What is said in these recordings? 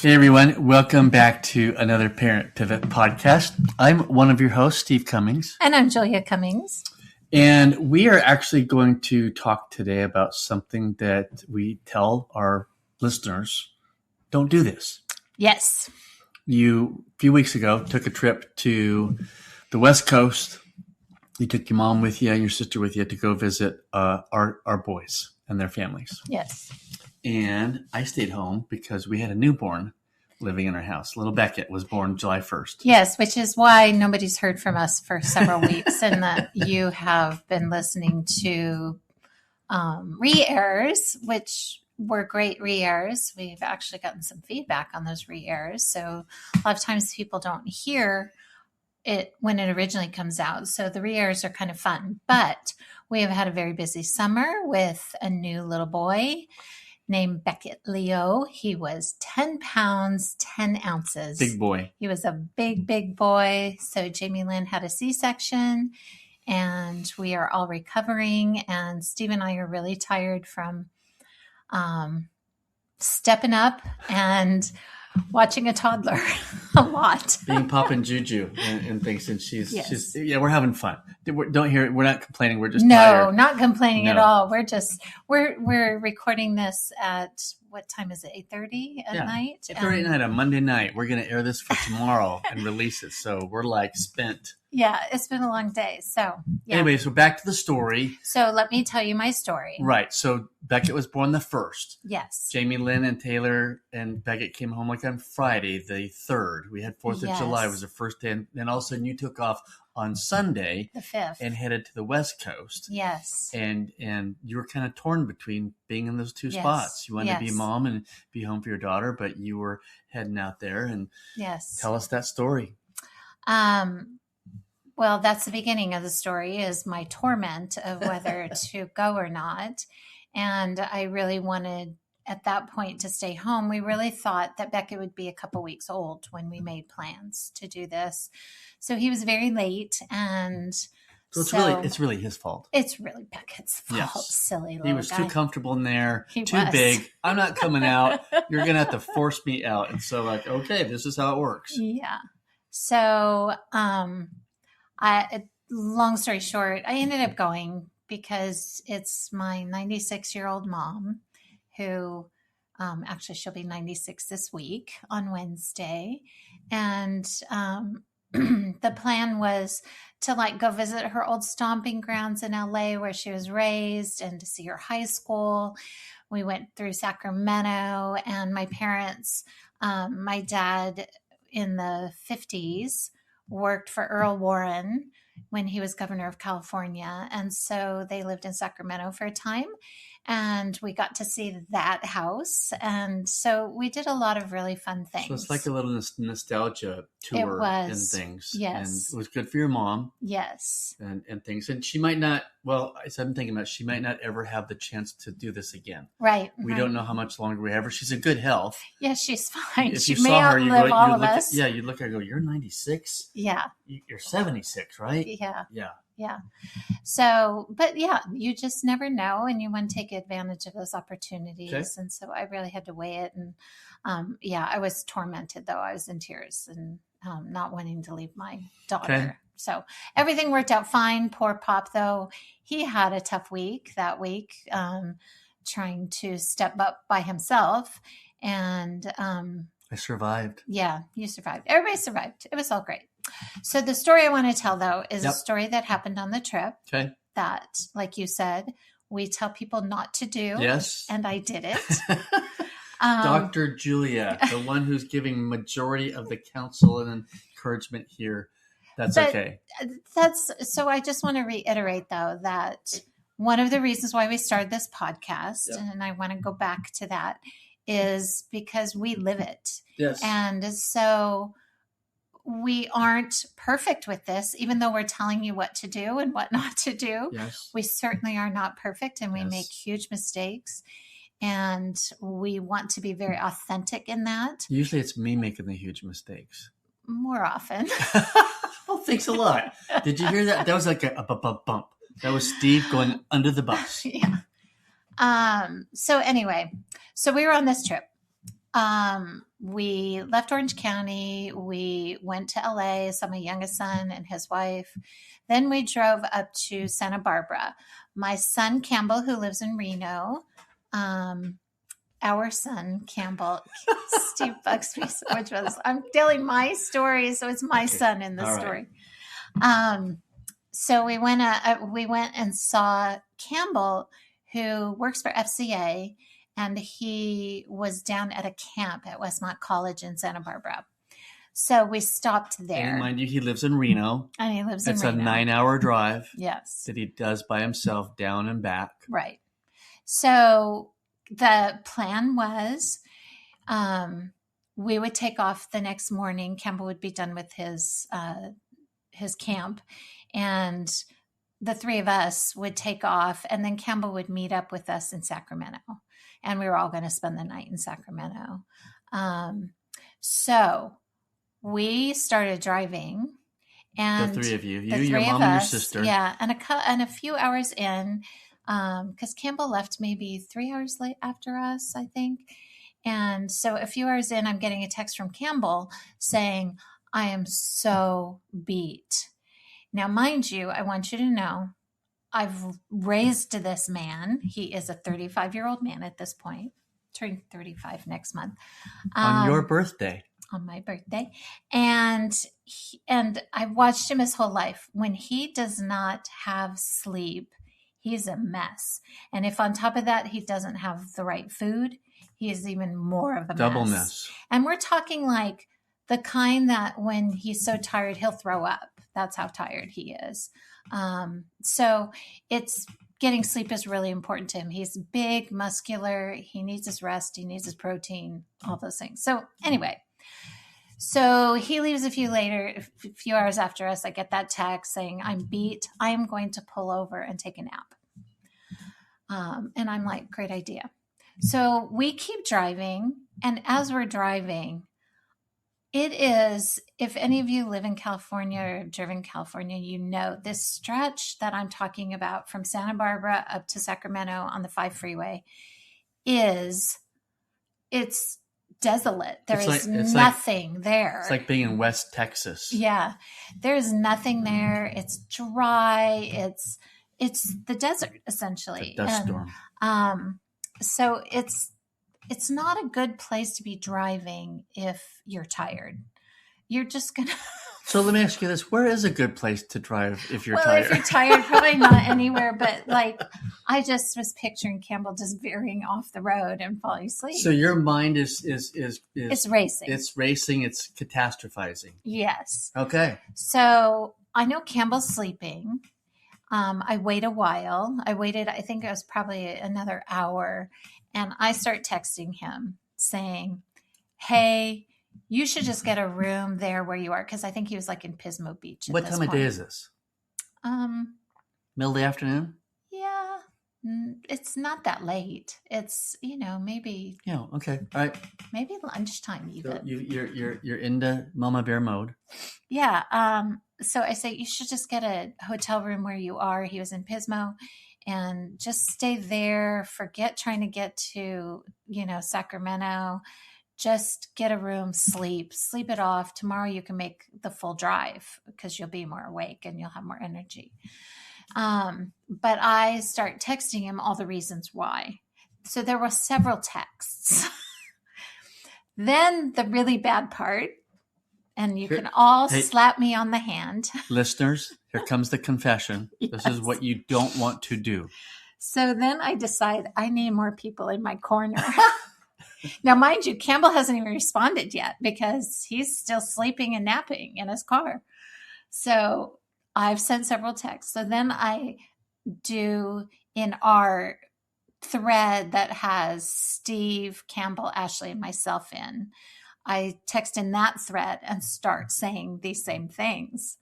Hey everyone, welcome back to another Parent Pivot podcast. I'm one of your hosts, Steve Cummings. And I'm Julia Cummings. And we are actually going to talk today about something that we tell our listeners, don't do this. Yes. You, a few weeks ago, took a trip to the West Coast. You took your mom with you and your sister with you to go visit our boys and their families. Yes. And I stayed home because we had a newborn living in our house. Little Beckett was born July 1st. Yes, which is why nobody's heard from us for several weeks and that you have been listening to re-airs, which were great re-airs. We've actually gotten some feedback on those re-airs. So a lot of times people don't hear it when it originally comes out. So the re-airs are kind of fun. But we have had a very busy summer with a new little boy named Beckett Leo. He was 10 pounds, 10 ounces. Big boy. He was a big, big boy. So Jamie Lynn had a C-section and we are all recovering. And Steve and I are really tired from stepping up and watching a toddler a lot. Being Pop and Juju and things. And she's we're having fun. Don't hear it. We're not complaining. We're just tired. No, not complaining at all. We're recording this at, what time is it? 8:30 at night? 8:30 at night on Monday night. We're going to air this for tomorrow and release it. So we're like spent. Yeah, it's been a long day. So, yeah. Anyway, so back to the story. So let me tell you my story. Right. So Beckett was born the 1st. Yes. Jamie Lynn and Taylor and Beckett came home like on Friday, the 3rd. We had 4th of July was the first day. And then all of a sudden you took off on Sunday, the 5th, and headed to the West Coast. Yes. And you were kind of torn between being in those two spots. You wanted to be a mom and be home for your daughter, but you were heading out there. And tell us that story. Well, that's the beginning of the story, is my torment of whether to go or not. And I really wanted at that point to stay home. We really thought that Beckett would be a couple weeks old when we made plans to do this. So he was very late. And so it's really his fault. It's really Beckett's fault. Yes. Silly little guy. He was too comfortable in there, too big. I'm not coming out. You're going to have to force me out. And so like, okay, this is how it works. Yeah. So, long story short, I ended up going because it's my 96-year-old mom who, actually she'll be 96 this week on Wednesday. And, the plan was to go visit her old stomping grounds in LA where she was raised and to see her high school. We went through Sacramento, and my parents, my dad in the 50s worked for Earl Warren when he was governor of California. And so they lived in Sacramento for a time, and we got to see that house. And so we did a lot of really fun things. So it's like a little nostalgia tour and things. Yes. And it was good for your mom. Yes. And things. And she might not, as I'm thinking about, she might not ever have the chance to do this again. Right. We don't know how much longer we have her. She's in good health. Yes, she's fine. If she you may saw her, you outlive all of us. us. You look at her and go, you're 96? Yeah. You're 76, right? Yeah. Yeah. Yeah. So, but you just never know, and you want to take advantage of those opportunities. Okay. And so I really had to weigh it. And I was tormented though. I was in tears and not wanting to leave my daughter. Okay. So everything worked out fine. Poor Pop though. He had a tough week that week, trying to step up by himself. And I survived. Yeah, you survived. Everybody survived. It was all great. So the story I want to tell, though, is a story that happened on the trip. Okay. That, like you said, we tell people not to do. Yes. And I did it. Dr. Julia, the one who's giving majority of the counsel and encouragement here. That's okay. So I just want to reiterate, though, that one of the reasons why we started this podcast, and I want to go back to that, is because we live it. Yes. And so we aren't perfect with this, even though we're telling you what to do and what not to do. Yes. We certainly are not perfect, and we make huge mistakes. And we want to be very authentic in that. Usually it's me making the huge mistakes. More often. Oh, thanks a lot. Did you hear that? That was like a bump. That was Steve going under the bus. Yeah. So anyway, so we were on this trip. We left Orange County. We went to LA, saw my youngest son and his wife. Then we drove up to Santa Barbara. My son Campbell, who lives in Reno, our son Campbell, Steve Buxby, which was, I'm telling my story, so it's my son in the All story. So we went and saw Campbell, who works for FCA, and he was down at a camp at Westmont College in Santa Barbara. So we stopped there. And mind you, he lives in Reno. And he lives in Reno. It's a 9-hour drive. Yes. That he does by himself, down and back. Right. So the plan was we would take off the next morning. Campbell would be done with his camp, and the three of us would take off, and then Campbell would meet up with us in Sacramento, and we were all going to spend the night in Sacramento. So we started driving, and the three of you, your mom, and your sister. Yeah. And a few hours in, because Campbell left maybe 3 hours late after us, I think. And so a few hours in, I'm getting a text from Campbell saying, I am so beat. Now, mind you, I want you to know, I've raised this man. He is a 35-year-old man at this point, turning 35 next month. On your birthday. On my birthday. And I've watched him his whole life. When he does not have sleep, he's a mess. And if on top of that, he doesn't have the right food, he is even more of a double mess. And we're talking like the kind that when he's so tired, he'll throw up. That's how tired he is. So it's getting sleep is really important to him. He's big, muscular. He needs his rest. He needs his protein, all those things. So anyway, so he leaves a few hours after us. I get that text saying, I'm beat. I am going to pull over and take a nap. And I'm like, great idea. So we keep driving. And as we're driving, it is, if any of you live in California or have driven California, you know this stretch that I'm talking about from Santa Barbara up to Sacramento on the 5 freeway it's desolate. There's nothing there. It's like being in West Texas. Yeah. There's nothing there. It's dry. It's the desert, essentially. The dust storm. So it's not a good place to be driving if you're tired. You're just going to... So let me ask you this. Where is a good place to drive if you're tired? If you're tired, probably not anywhere. But like, I just was picturing Campbell just veering off the road and falling asleep. So your mind is it's racing. It's racing. It's catastrophizing. Yes. Okay. So I know Campbell's sleeping. I wait a while. I waited, I think it was probably another hour. And I start texting him saying, hey, you should just get a room there where you are. Because I think he was like in Pismo Beach. What time of day is this? Middle of the afternoon? Yeah. It's not that late. It's, maybe. Yeah. Okay. All right. Maybe lunchtime even. So you're into Mama Bear mode. Yeah. So I say, you should just get a hotel room where you are. He was in Pismo. And just stay there. Forget trying to get to, Sacramento. Just get a room, sleep it off. Tomorrow you can make the full drive because you'll be more awake and you'll have more energy. But I start texting him all the reasons why. So there were several texts. Then the really bad part, and you can all slap me on the hand. Listeners, here comes the confession. Yes. This is what you don't want to do. So then I decide I need more people in my corner. Now, mind you, Campbell hasn't even responded yet because he's still sleeping and napping in his car. So I've sent several texts. So then I do in our thread that has Steve, Campbell, Ashley, and myself in, I text in that thread and start saying these same things.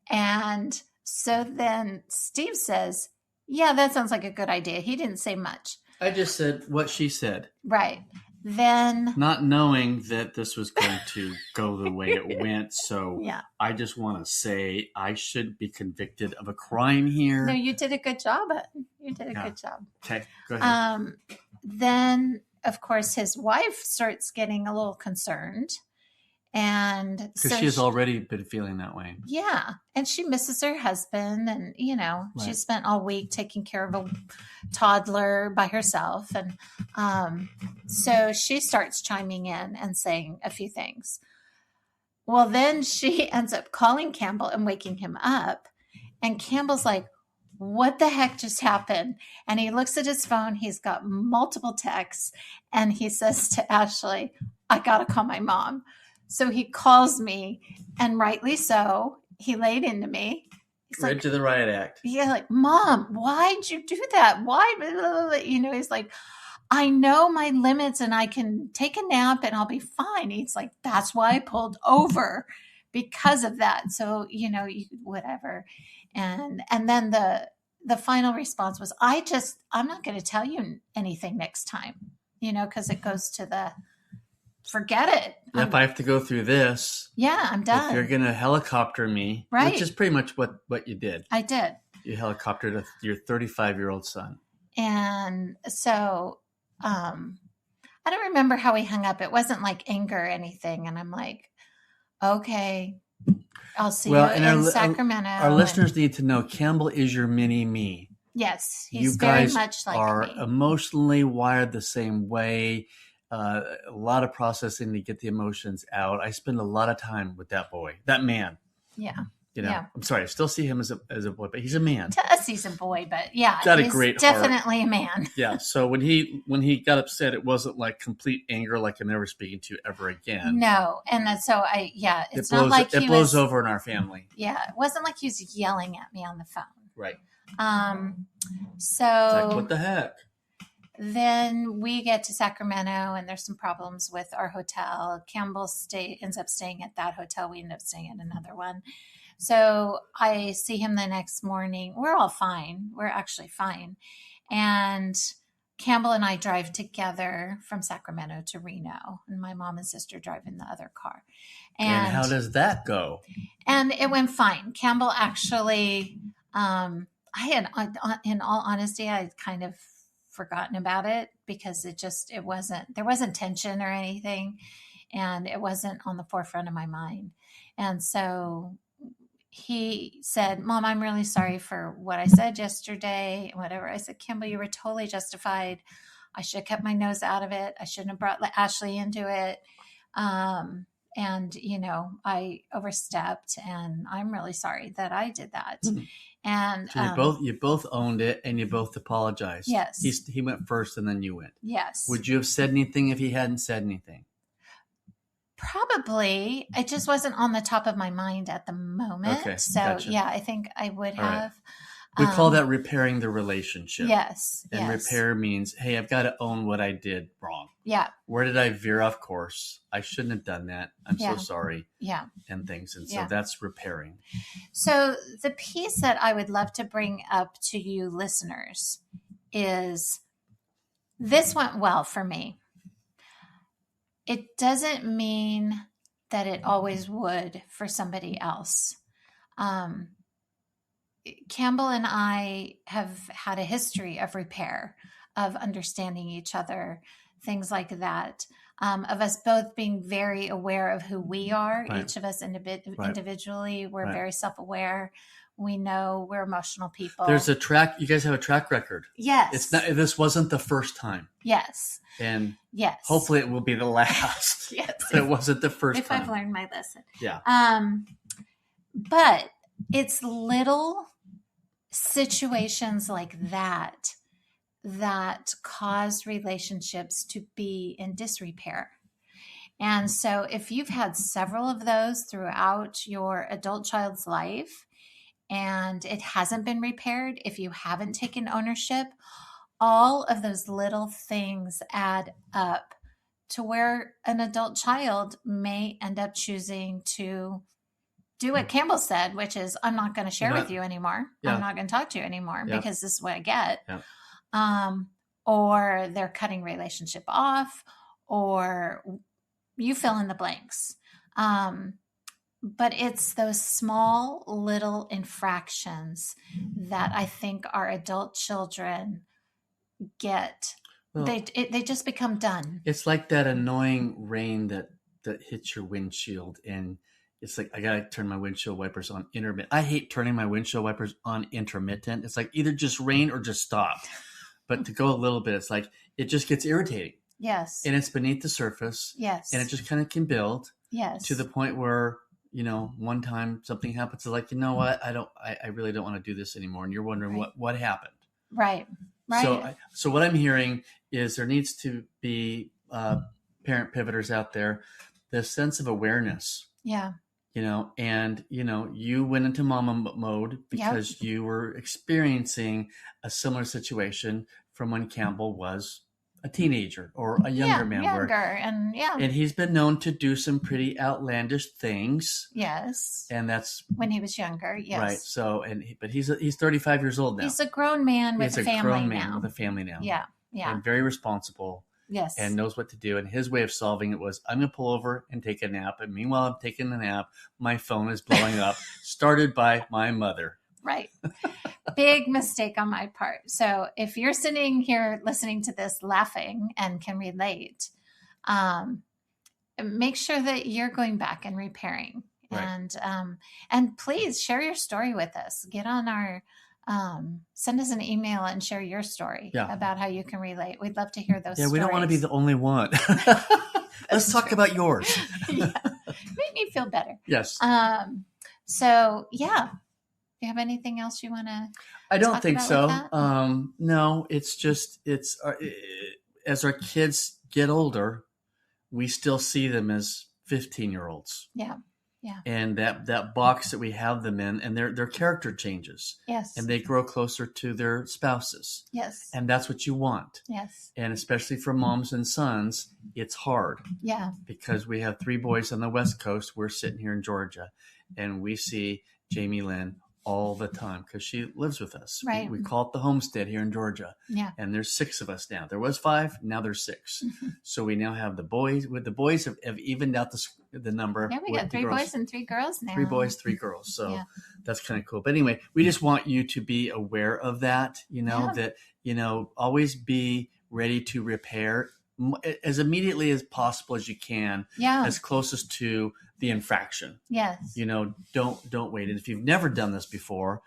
And so then Steve says, yeah, that sounds like a good idea. He didn't say much. I just said what she said. Right. Then. Not knowing that this was going to go the way it went. So yeah. I just want to say I should be convicted of a crime here. No, you did a good job. You did a good job. Okay, go ahead. Then, of course, his wife starts getting a little concerned. And Because so she has already been feeling that way. yeah. And she misses her husband. And, she Right. spent all week taking care of a toddler by herself. And so she starts chiming in and saying a few things. Well, then she ends up calling Campbell and waking him up. And Campbell's like, what the heck just happened? And he looks at his phone. He's got multiple texts. And he says to Ashley, I got to call my mom. So he calls me, and rightly so. He laid into me. He's Right like, to the riot act. yeah, like, Mom, why'd you do that? Why? Blah, blah, blah. He's like, I know my limits and I can take a nap and I'll be fine. He's like, that's why I pulled over because of that. So, whatever. And then the final response was, I'm not going to tell you anything next time, because it goes to the forget it. If I have to go through this, yeah, I'm done. If you're going to helicopter me, right. Which is pretty much what you did. I did. You helicoptered your 35-year-old son. And so, I don't remember how we hung up. It wasn't like anger or anything. And I'm like, okay, I'll see you in Sacramento. Our listeners need to know Campbell is your mini me. Yes, he's you guys very much like are me. Emotionally wired the same way. A lot of processing to get the emotions out. I spend a lot of time with that boy, that man. Yeah. Yeah. I'm sorry. I still see him as a boy, but he's a man. To us, he's a boy, but yeah, got he's a great definitely heart. a man. Yeah. So when he got upset, it wasn't like complete anger, like I'm never speaking to you ever again. No, and so it's not like it blows over in our family. Yeah, it wasn't like he was yelling at me on the phone. Right. So it's like, what the heck? Then we get to Sacramento, and there's some problems with our hotel. Campbell ends up staying at that hotel. We end up staying at another one. So I see him the next morning. We're all fine. We're actually fine. And Campbell and I drive together from Sacramento to Reno, and my mom and sister drive in the other car. And how does that go? And it went fine. Campbell actually, in all honesty, I kind of forgotten about it because there wasn't tension or anything, and it wasn't on the forefront of my mind. And so he said, Mom, I'm really sorry for what I said yesterday and whatever. I said, Campbell, you were totally justified. I should have kept my nose out of it. I shouldn't have brought Ashley into it. And I overstepped, and I'm really sorry that I did that. Mm-hmm. And so you both owned it, and you both apologized. Yes. He went first, and then you went. Yes. Would you have said anything if he hadn't said anything? Probably. It just wasn't on the top of my mind at the moment. Okay, so gotcha. Yeah, I think I would have. Right. We call that repairing the relationship. Yes. And repair means, hey, I've got to own what I did wrong. Yeah. Where did I veer off course? I shouldn't have done that. I'm so sorry. Yeah. And things. And so that's repairing. So the piece that I would love to bring up to you listeners is this went well for me. It doesn't mean that it always would for somebody else. Campbell and I have had a history of repair, of understanding each other, things like that, of us both being very aware of who we are. Right. Each of us individually, we're very self-aware. We know we're emotional people. There's a track. You guys have a track record. Yes. This wasn't the first time. Yes. And yes, hopefully it will be the last. Yes. But it wasn't the first if time. I've learned my lesson. Yeah. But it's little situations like that cause relationships to be in disrepair. And so if you've had several of those throughout your adult child's life and it hasn't been repaired, if you haven't taken ownership, all of those little things add up to where an adult child may end up choosing to do what Campbell said, which is, I'm not going to share with you anymore. Yeah. I'm not going to talk to you anymore because this is what I get. Yeah. Or they're cutting relationship off, or you fill in the blanks. But it's those small little infractions that I think our adult children get. Well, they just become done. it's like that annoying rain that hits your windshield, and it's like I gotta turn my windshield wipers on intermittent. I hate turning my windshield wipers on intermittent. It's like either just rain or just stop. But to go a little bit, it's like it just gets irritating. Yes. And it's beneath the surface. Yes. And it just kind of can build. Yes. To the point where, one time something happens, it's like, you know what, I really don't want to do this anymore. And you're wondering what happened. Right. So what I'm hearing is there needs to be parent pivoters out there, this sense of awareness. Yeah. And you went into mama mode because you were experiencing a similar situation from when Campbell was a teenager or a younger man. And he's been known to do some pretty outlandish things. Yes. And that's when he was younger. Yes. Right. So, but he's 35 years old now. He's a grown man with a family now. Yeah. Yeah. And very responsible. Yes. And knows what to do. And his way of solving it was, I'm going to pull over and take a nap. And meanwhile, I'm taking a nap. My phone is blowing up, started by my mother. Right. Big mistake on my part. So if you're sitting here listening to this laughing and can relate, make sure that you're going back and repairing. Right. And please share your story with us. Get on our send us an email and share your story about how you can relate. We'd love to hear those stories. We don't want to be the only one. Let's talk about yours. Make me feel better. Yes. So yeah. Do you have anything else you want to I don't think so. No, it's just, as our kids get older, we still see them as 15-year-olds. Yeah. Yeah. And that box that we have them in, and their character changes. Yes. And they grow closer to their spouses. Yes. And that's what you want. Yes. And especially for moms and sons, it's hard. Yeah. Because we have 3 boys on the West Coast. We're sitting here in Georgia, and we see Jamie Lynn all the time because she lives with us. Right. We call it the homestead here in Georgia. Yeah. And there's 6 of us now. There was 5, now there's 6. Mm-hmm. So we now have the boys. The boys have evened out the number. Yeah, we got 3 boys and 3 girls now. 3 boys, 3 girls. So that's kind of cool. But anyway, we just want you to be aware of that, that, always be ready to repair as immediately as possible as you can. Yeah. As closest to the infraction. Yes. Don't wait. And if you've never done this before,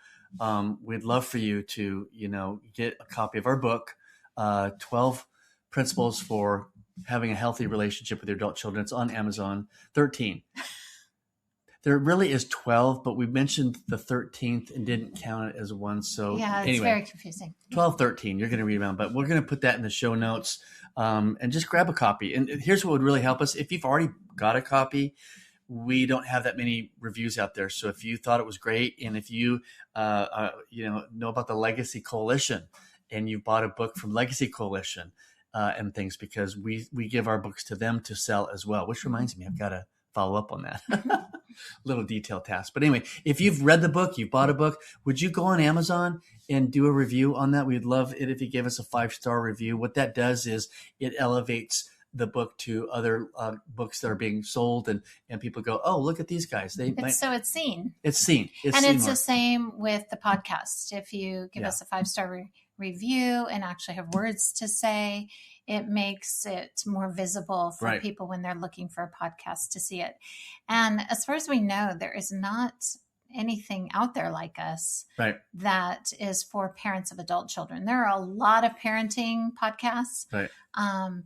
we'd love for you to, get a copy of our book, 12 Principles for Having a Healthy Relationship with Your Adult Children. It's on Amazon. 13. There really is 12, but we mentioned the 13th and didn't count it as one. So it's very confusing. 12, 13, you're going to read about, but we're going to put that in the show notes, and just grab a copy. And here's what would really help us. If you've already got a copy, we don't have that many reviews out there. So if you thought it was great, and if you, know about the Legacy Coalition, and you bought a book from Legacy Coalition, and things, because we give our books to them to sell as well, which reminds me, I've got to follow up on that. Little detail task. But anyway, if you've read the book, you've bought a book, would you go on Amazon and do a review on that? We'd love it if you give us a 5-star review. What that does is it elevates the book to other books that are being sold, and people go, oh, look at these guys. So it's seen. It's seen. It's the same with the podcast. If you give us a 5-star review and actually have words to say, it makes it more visible for people when they're looking for a podcast to see it. And as far as we know, there is not anything out there like us that is for parents of adult children. There are a lot of parenting podcasts.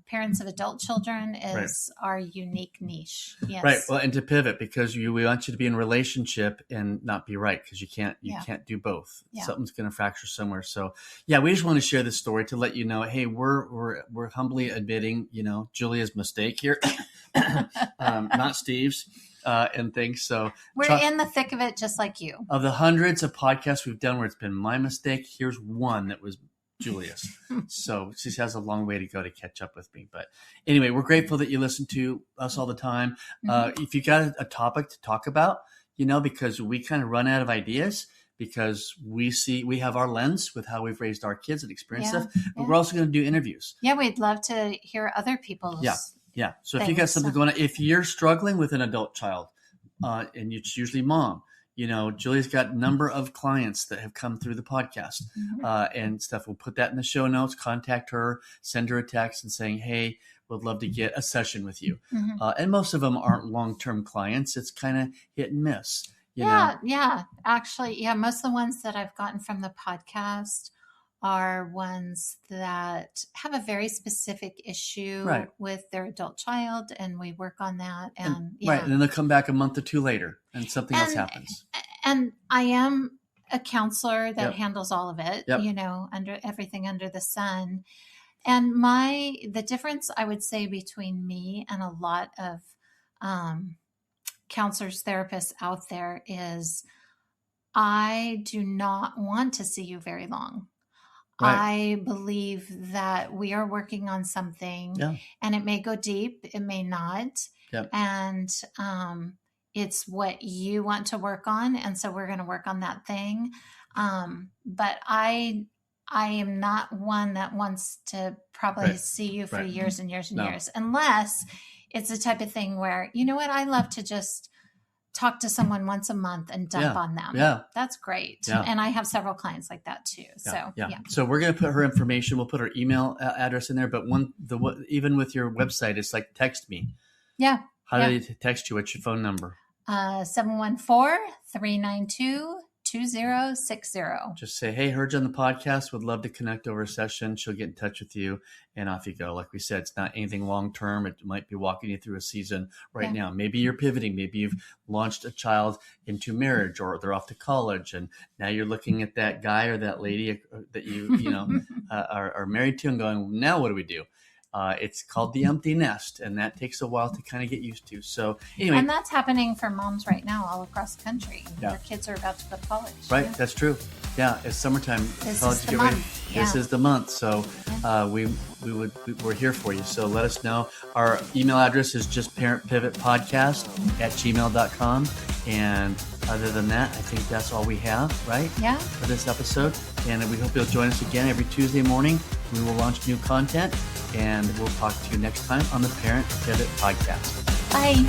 Parents of adult children is our unique niche. Yes. Right. Well, and to pivot, because we want you to be in a relationship and not be right, because you can't do both. Yeah. Something's going to fracture somewhere. So we just want to share this story to let you know, hey, we're humbly admitting, Julia's mistake here, not Steve's. And things. So we're in the thick of it, just like you. Of the hundreds of podcasts we've done where it's been my mistake, here's one that was Julia's. So she has a long way to go to catch up with me. But anyway, we're grateful that you listen to us all the time. If you got a topic to talk about, because we kind of run out of ideas, because we have our lens with how we've raised our kids and experienced stuff, but we're also going to do interviews. Yeah, we'd love to hear other people's So if you got something going on, if you're struggling with an adult child, and it's usually mom, Julie's got a number of clients that have come through the podcast and stuff. We'll put that in the show notes. Contact her, send her a text and saying, hey, would love to get a session with you. And most of them aren't long-term clients. It's kind of hit and miss. Yeah. Actually, most of the ones that I've gotten from the podcast are ones that have a very specific issue with their adult child, and we work on that. And then they'll come back a month or two later and something else happens. And I am a counselor that handles all of it, Yep. Under everything under the sun. And the difference I would say between me and a lot of counselors, therapists out there is I do not want to see you very long. I believe that we are working on something and it may go deep, it may not. And it's what you want to work on. And so we're going to work on that thing. But I am not one that wants to probably see you for years and years and years, unless it's the type of thing where, you know what, I love to just talk to someone once a month and dump on them. That's great. And I have several clients like that too. So we're going to put her information. We'll put her email address in there. But even with your website, it's like text me. How do they text you? What's your phone number? 714-392-2060. Just say, hey, heard you on the podcast. Would love to connect over a session. She'll get in touch with you and off you go. Like we said, it's not anything long-term. It might be walking you through a season now. Maybe you're pivoting. Maybe you've launched a child into marriage, or they're off to college. And now you're looking at that guy or that lady that you are married to and going, now what do we do? It's called the empty nest, and that takes a while to kind of get used to. So anyway. And that's happening for moms right now all across the country. Their kids are about to go to college. Right, that's true. Yeah, it's summertime. This is the month. This is the month. So we're here for you. So let us know. Our email address is just parentpivotpodcast@gmail.com. And other than that, I think that's all we have, right? Yeah. For this episode. And we hope you'll join us again every Tuesday morning. We will launch new content, and we'll talk to you next time on the Parent Pivot Podcast. Bye.